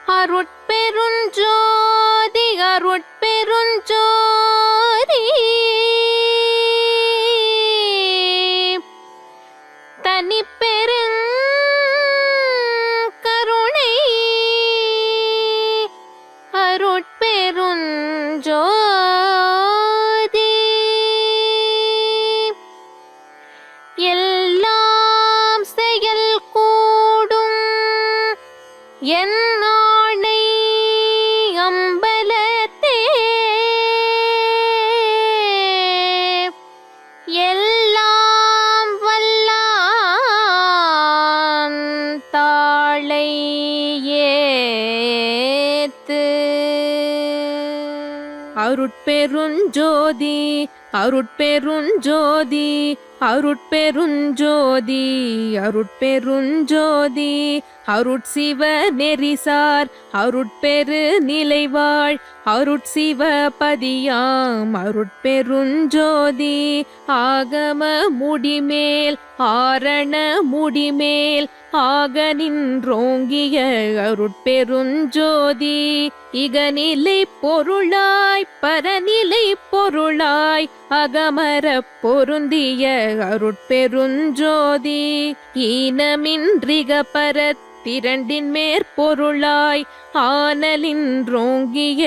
அருட்பெருஞ்சோதி அருட்பெருஞ்சோதி தனிப்பெருங் கருணை அருட்பெருஞ்சோதி எல்லாம் செயல் கூடும் என் ஆணை அம்பலத்தே எல்லாம் வல்லான் தாளை ஏத்து. அருட்பெருஞ்சோதி அருட்பெருஞ்சோதி அருட்பெருஞ்சோதி அருட்பெருஞ்சோதி அருட்சிவ நெறிசார் அருட்பெரு நிலைவாழ் அருட்சிவபதியாம் அருட்பெருஞ்சோதி ஆகம முடிமேல் ஆரண முடிமேல் ஆக நின்றோங்கிய அருட்பெருஞ்சோதி இகநிலை பொருளாய் பரநிலை பொருளாய் அகமர பொருந்திய அருட்பெருஞ்சோதி ஈனமின்றிக பரத் திரண்டின் மேற்பொருளாய் ஆனலின்றோங்கிய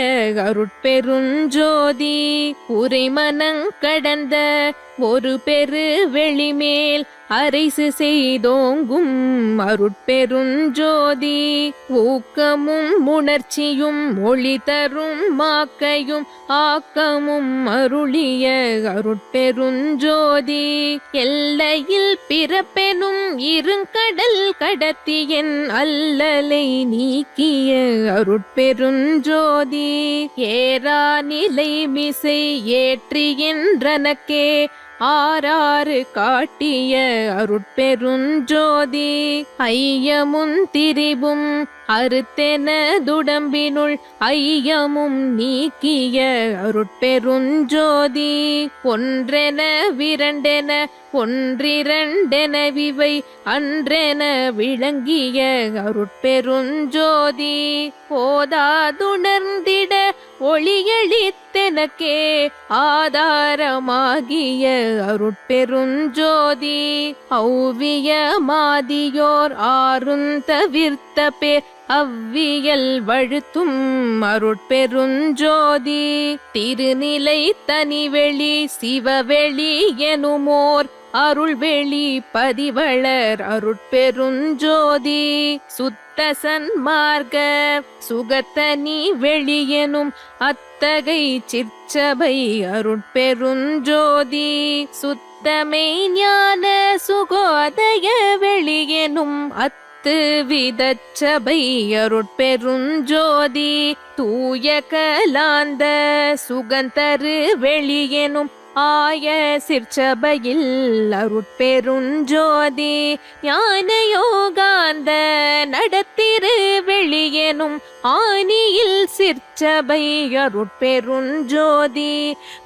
அருட்பெருஞ்சோதி உரைமனங் கடந்த ஒரு பெரு வெளிமேல் அரைசு செய்தோங்கும் அருட்பெருஞ்சோதி ஊக்கமும் உணர்ச்சியும் ஒளி தரும் மாக்கையும் ஆக்கமும் அருளிய அருட்பெருஞ்சோதி எல்லையில் பிறப்பெனும் இருங்கடல் கடத்தியன் அல்லலை நீக்கிய அருட்பெருஞ்சோதி ஏறா நிலை மிசை ஏற்றி என்றனக்கே ஆறாறு காட்டிய அருட்பெருஞ்சோதி ஐயமும் திரிபும் அறுத்தென துடம்பினுள் ஐயமும் நீக்கிய அருட்பெருஞ்சோதி ஒன்றென விரண்டென ஒன்றிரண்டெனவிவை அன்றென விளங்கிய அருட்பெருஞ்சோதி போதாதுணர்ந்திட ஒளியளித்தெனக்கே ஆதாரமாகிய அருட்பெருஞ்சோதி ஔவிய மாதியோர் ஆறுந்தவிர்த்த பேர் அவ்வியல் வழுத்தும் அருட்பெருஞ்சோதி திருநிலை தனிவெளி சிவவெளி எனுமோர் அருள்வெளி பதிவளர் அருட்பெருஞ்சோதி சுத்த சன்மார்க்க சுகத்தனி வெளியெனும் அத்தகை சிற்சபை அருட்பெருஞ்சோதி சுத்தமை ஞான சுகோதய வெளியெனும் விதச்சபை அருட்பெருஞ்சோதி தூய கலாந்த சுகந்தரு வெளியெனும் ஆய சிற்சபையில் அருட்பெருஞ்சோதி ஞான யோகாந்த நடத்திரு வெளியெனும் ஆனியில் சிற்சபை அருட்பெருஞ்சோதி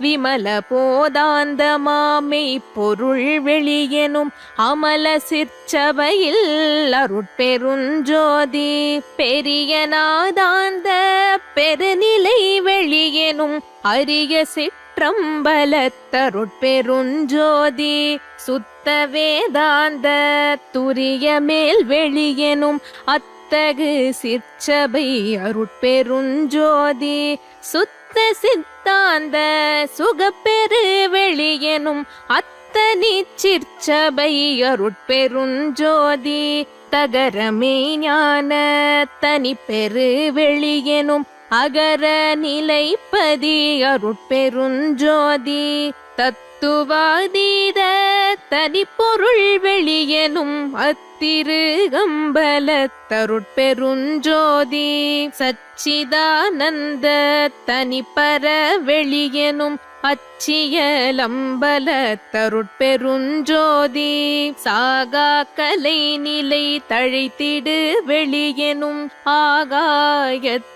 விமல போதாந்த மாமை பொருள் வெளியெனும் அமல சிற்சபையில் அருட்பெருஞ்சோதி பெரிய நாதாந்த பெருநிலை வெளியெனும் அரிய சிற்றம்பலத்தருட்பெருஞ்சோதி சுத்த வேதாந்த துரிய மேல் வெளியெனும் அத்தகு சிற்சபை அருட்பெருஞ்சோதி சுத்த சித்தாந்த சுகப்பெரு வெளியெனும் அத்தனி சிற்சபை அருட்பெருஞ்சோதி தகரமே ஞான தனிப்பெரு வெளியெனும் அகர நிலைப்பதி அருட்பெருஞ்சோதி தத்துவாதீத தனிப்பொருள் வெளியெனும் அத்திரு அம்பலத்தருட்பெருஞ்சோதி சச்சிதானந்த தனிப்பர வெளியெனும் அச்சியலம்பலத்தருட்பெருஞ்சோதி சாகா கலை நிலை தழைத்திடு வெளியெனும் ஆகாயத்